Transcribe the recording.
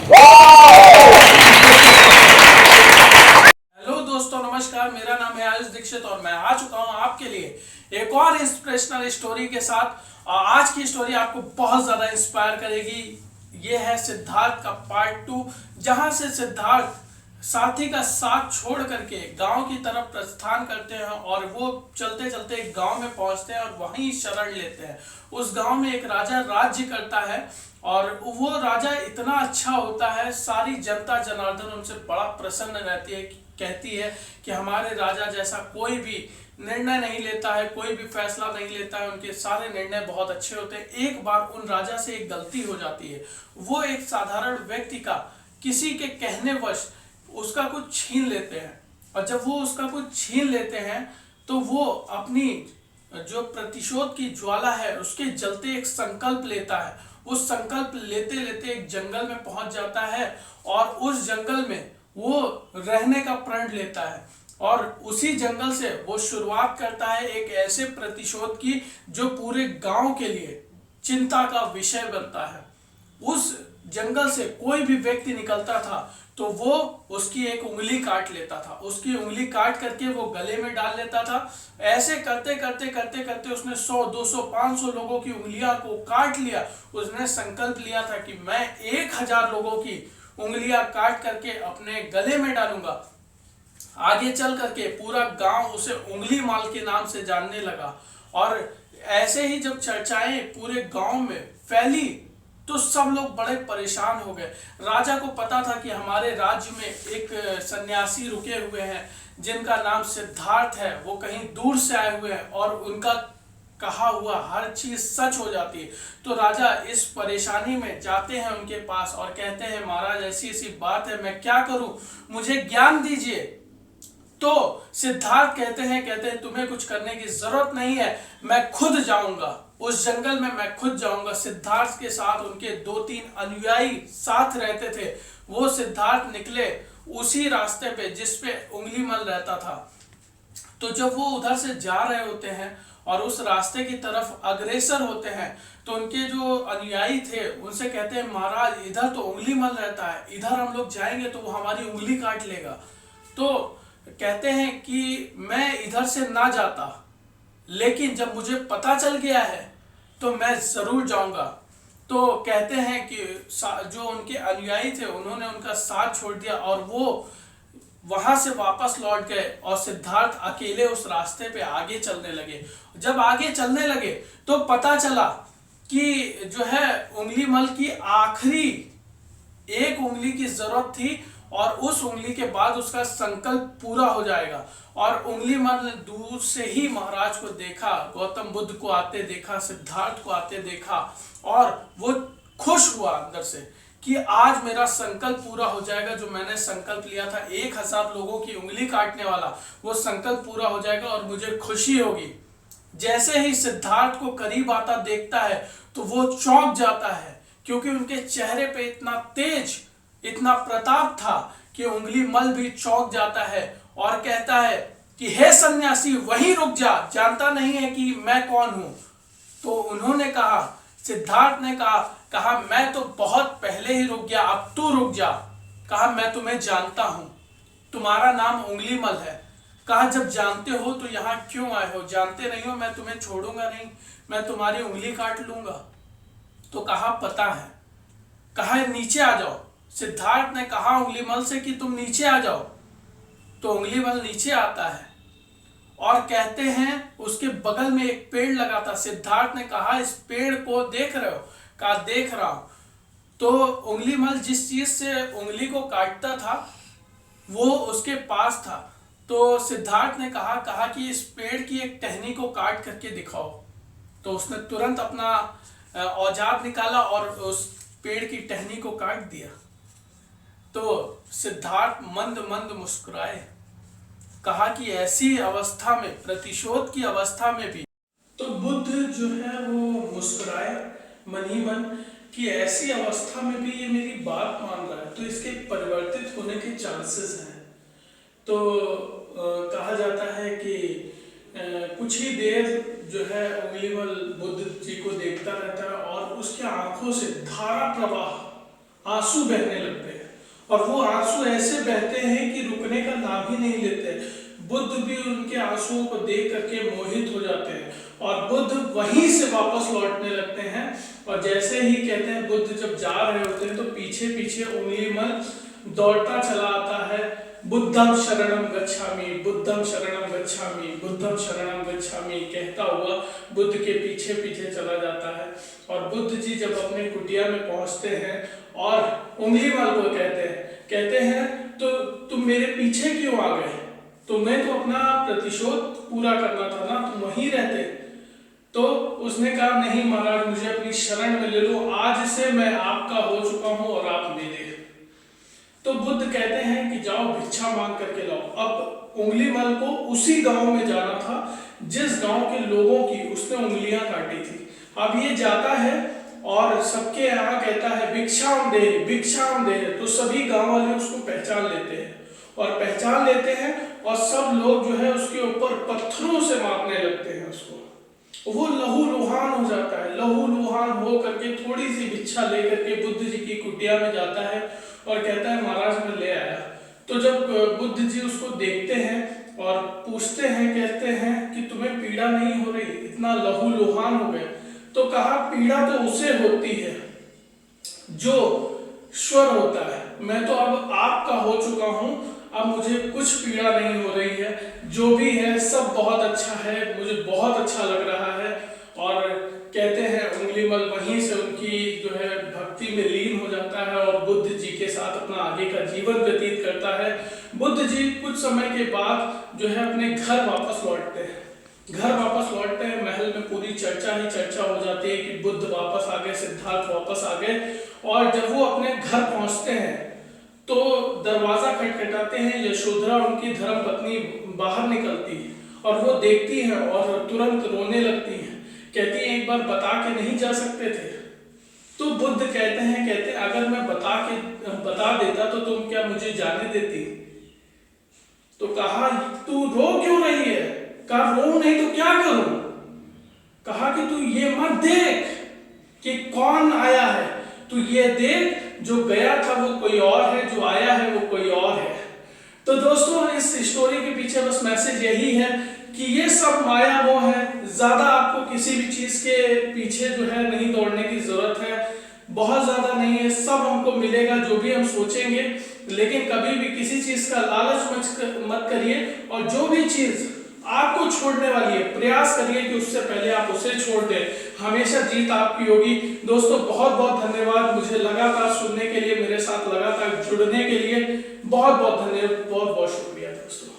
Hello दोस्तों, नमस्कार। मेरा नाम है आयुष दीक्षित और मैं आ चुका हूं आपके लिए एक और इंस्पिरेशनल स्टोरी के साथ। आज की स्टोरी आपको बहुत ज्यादा इंस्पायर करेगी। ये है सिद्धार्थ का पार्ट 2, जहां से सिद्धार्थ साथी का साथ छोड़ करके गांव की तरफ प्रस्थान करते हैं और वो चलते चलते एक गांव में पहुंचते हैं और वहीं शरण लेते हैं। उस गांव में एक राजा राज्य करता है और वो राजा इतना अच्छा होता है, सारी जनता जनार्दन उनसे बड़ा प्रसन्न रहती है, कहती है कि हमारे राजा जैसा कोई भी निर्णय नहीं लेता है, कोई भी फैसला नहीं लेता है, उनके सारे निर्णय बहुत अच्छे होते हैं। एक बार उन राजा से एक गलती हो जाती है। वो एक साधारण व्यक्ति का किसी के कहने वश उसका कुछ छीन लेते हैं और जब वो उसका कुछ छीन लेते हैं तो वो अपनी जो प्रतिशोध की ज्वाला है उसके जलते एक संकल्प लेता है। उस संकल्प लेते लेते एक जंगल में पहुंच जाता है और उस जंगल में वो रहने का प्रण लेता है और उसी जंगल से वो शुरुआत करता है एक ऐसे प्रतिशोध की जो पूरे गांव के लिए चिंता का विषय बनता है। उस जंगल से कोई भी व्यक्ति निकलता था तो वो उसकी एक उंगली काट लेता था, उसकी उंगली काट करके वो गले में डाल लेता था। ऐसे करते करते करते करते उसने 100, 200, 500 लोगों की उंगलियां को काट लिया। उसने संकल्प लिया था कि मैं 1000 लोगों की उंगलियां काट करके अपने गले में डालूंगा। आगे चल करके पूरा गांव उसे उंगली माल के नाम से जानने लगा और ऐसे ही जब चर्चाएं पूरे गांव में फैली तो सब लोग बड़े परेशान हो गए। राजा को पता था कि हमारे राज्य में एक सन्यासी रुके हुए हैं जिनका नाम सिद्धार्थ है, वो कहीं दूर से आए हुए हैं और उनका कहा हुआ हर चीज सच हो जाती है। तो राजा इस परेशानी में जाते हैं उनके पास और कहते हैं, महाराज ऐसी ऐसी बात है, मैं क्या करूं, मुझे ज्ञान दीजिए। तो सिद्धार्थ कहते हैं तुम्हें कुछ करने की जरूरत नहीं है, मैं खुद जाऊंगा उस जंगल में, मैं खुद जाऊंगा। सिद्धार्थ के साथ उनके 2-3 अनुयायी साथ रहते थे। वो सिद्धार्थ निकले उसी रास्ते पे जिस पे उंगली मल रहता था। तो जब वो उधर से जा रहे होते हैं और उस रास्ते की तरफ अग्रसर होते हैं तो उनके जो अनुयायी थे उनसे कहते हैं, महाराज इधर तो उंगली मल रहता है, इधर हम लोग जाएंगे तो वो हमारी उंगली काट लेगा। तो कहते हैं कि मैं इधर से ना जाता, लेकिन जब मुझे पता चल गया है तो मैं जरूर जाऊंगा। तो कहते हैं कि जो उनके अनुयायी थे उन्होंने उनका साथ छोड़ दिया और वो वहां से वापस लौट गए और सिद्धार्थ अकेले उस रास्ते पे आगे चलने लगे। जब आगे चलने लगे तो पता चला कि जो है उंगली मल की आखिरी एक उंगली की जरूरत थी और उस उंगली के बाद उसका संकल्प पूरा हो जाएगा। और उंगली मल दूर से ही महाराज को देखा, गौतम बुद्ध को आते देखा, सिद्धार्थ को आते देखा और वो खुश हुआ अंदर से कि आज मेरा संकल्प पूरा हो जाएगा। जो मैंने संकल्प लिया था 1000 लोगों की उंगली काटने वाला, वो संकल्प पूरा हो जाएगा और मुझे खुशी होगी। जैसे ही सिद्धार्थ को करीब आता देखता है तो वो चौंक जाता है क्योंकि उनके चेहरे पे इतना तेज, इतना प्रताप था कि उंगली मल भी चौंक जाता है और कहता है कि हे सन्यासी वहीं रुक जा, जानता नहीं है कि मैं कौन हूं। तो उन्होंने कहा, सिद्धार्थ ने कहा मैं तो बहुत पहले ही रुक गया, अब तू रुक जा। कहा मैं तुम्हें जानता हूं, तुम्हारा नाम उंगली मल है। कहा जब जानते हो तो यहां क्यों आए हो, जानते नहीं हो मैं तुम्हें छोड़ूंगा नहीं, मैं तुम्हारी उंगली काट लूंगा। तो कहा पता है। कहा नीचे आ जाओ। सिद्धार्थ ने कहा उंगली मल से कि तुम नीचे आ जाओ। तो उंगली मल नीचे आता है और कहते हैं उसके बगल में एक पेड़ लगा था। सिद्धार्थ ने कहा इस पेड़ को देख रहे हो? कहा देख रहा हूं। तो उंगली मल जिस चीज से उंगली को काटता था वो उसके पास था। तो सिद्धार्थ ने कहा कि इस पेड़ की एक टहनी को काट करके दिखाओ। तो उसने तुरंत अपना औजार निकाला और उस पेड़ की टहनी को काट दिया। तो सिद्धार्थ मंद मंद मुस्कुराए, कहा कि ऐसी अवस्था में, प्रतिशोध की अवस्था में भी तो बुद्ध जो है वो मुस्कुराए मन ही मन कि ऐसी अवस्था में भी ये मेरी बात मान रहा है तो इसके परिवर्तित होने के चांसेस हैं। तो कहा जाता है कि कुछ ही देर जो है उंगली मल बुद्ध जी को देखता रहता है और उसके आंखों से धारा प्रवाह आंसू बहने लगते हैं, और वो आंसू ऐसे बहते हैं कि रुकने का नाम ही नहीं लेते। बुद्ध भी उनके आंसुओं को देख करके मोहित हो जाते हैं और बुद्ध वहीं से वापस लौटने लगते हैं। और जैसे ही कहते हैं बुद्ध जब जा रहे होते हैं तो पीछे पीछे उंगलीमल दौड़ता चला आता है, बुद्धम शरणम गच्छामि, बुद्धम शरणम गच्छामि, बुद्धम शरणम गच्छामि कहता हुआ बुद्ध के पीछे पीछे चला जाता है। और बुद्ध जी जब अपने कुटिया में पहुंचते हैं और उंगलीमल को कहते हैं तो तुम मेरे पीछे क्यों आ गए, तुम्हें तो अपना प्रतिशोध पूरा करना था ना, तुम वहीं रहते। तो उसने कहा नहीं महाराज, मुझे अपनी शरण में ले लो, आज से मैं आपका हो चुका हूं और आप मेरे। तो बुद्ध कहते हैं कि जाओ भिक्षा मांग करके लाओ। अब उंगलीमल को उसी गांव में जाना था जिस गांव के लोगों की उसने उंगलियां काटी थी। अब ये जाता है और सबके यहाँ कहता है भिक्षाम दे, भिक्षाम दे। तो सभी गांव वाले उसको पहचान लेते हैं और पहचान लेते हैं और सब लोग जो है उसके ऊपर पत्थरों से मारने लगते हैं उसको। वो लहूलुहान हो जाता है, लहूलुहान हो करके थोड़ी सी भिक्षा लेकर के बुद्ध जी की कुटिया में जाता है और कहता है महाराज मैं ले आया। तो जब बुद्ध जी उसको देखते हैं और पूछते हैं, कहते हैं कि तुम्हें पीड़ा नहीं हो रही, इतना लहूलुहान हो गए। तो कहा पीड़ा तो उसे होती है जो स्वर होता है, मैं तो अब आपका हो चुका हूं, अब मुझे कुछ पीड़ा नहीं हो रही है, जो भी है सब बहुत अच्छा है, मुझे बहुत अच्छा लग रहा है। और कहते हैं उंगलीमल वहीं से उनकी जो है भक्ति में लीन हो जाता है और बुद्ध जी के साथ अपना आगे का जीवन व्यतीत करता है। बुद्ध जी कुछ समय के बाद जो है अपने घर वापस लौटते हैं। घर वापस लौटते हैं, महल में पूरी चर्चा ही चर्चा हो जाती है कि बुद्ध वापस आ गए, सिद्धार्थ वापस आ गए। और जब वो अपने घर पहुंचते हैं तो दरवाजा खटखटाते हैं, यशोधरा उनकी धर्म पत्नी बाहर निकलती है और वो देखती है और तुरंत रोने लगती है, कहती है एक बार बता के नहीं जा सकते थे। तो बुद्ध कहते अगर मैं बता देता तो तुम क्या मुझे जाने देती। तो कहा तू रो क्यों रही है, कहा रो नहीं तो क्या करूं। कहा कि तू ये मत देख कि कौन आया है, तू ये देख जो गया था वो कोई और है, जो आया है वो कोई और है। तो दोस्तों इस स्टोरी के पीछे बस मैसेज यही है कि ये सब माया मोह है, ज्यादा आपको किसी भी चीज के पीछे जो है नहीं दौड़ने की जरूरत है, बहुत ज्यादा नहीं है, सब हमको मिलेगा जो भी हम सोचेंगे। लेकिन कभी भी किसी चीज का लालच मत करिए, और जो भी चीज आपको छोड़ने वाली है प्रयास करिए कि उससे पहले आप उसे छोड़ दें, हमेशा जीत आपकी होगी। दोस्तों बहुत बहुत धन्यवाद मुझे लगातार सुनने के लिए, मेरे साथ लगातार जुड़ने के लिए बहुत बहुत धन्यवाद, बहुत बहुत शुक्रिया दोस्तों।